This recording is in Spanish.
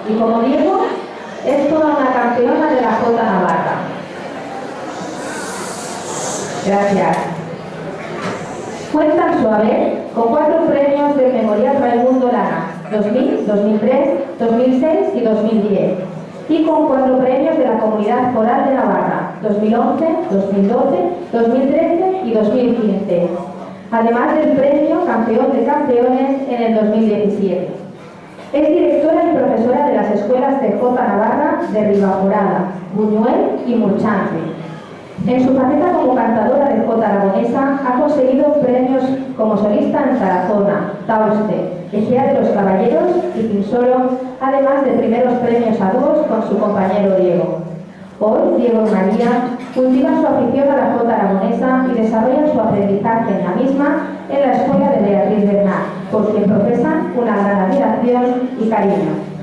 Y como Diego, es toda una campeona de la Jota Navarra. Gracias. Cuenta en su haber con 4 premios del Memorial Raimundo Lana, 2000, 2003, 2006 y 2010, y con 4 premios de la Comunidad Foral de Navarra, 2011, 2012, 2013 y 2015, además del premio Campeón de Campeones en el 2017. Es directora y profesora de las escuelas de Jota Navarra de Ribaforada, Buñuel y Murchante. En su faceta como cantadora de jota aragonesa ha conseguido premios como solista en Tarazona, Tauste, Ejea de los Caballeros y Pinsolo, además de primeros premios a dúos con su compañero Diego. Hoy, Diego y María cultivan su afición a la jota aragonesa y desarrollan su aprendizaje en la misma en la escuela de Beatriz Bernat, por quien profesan una gran admiración y cariño.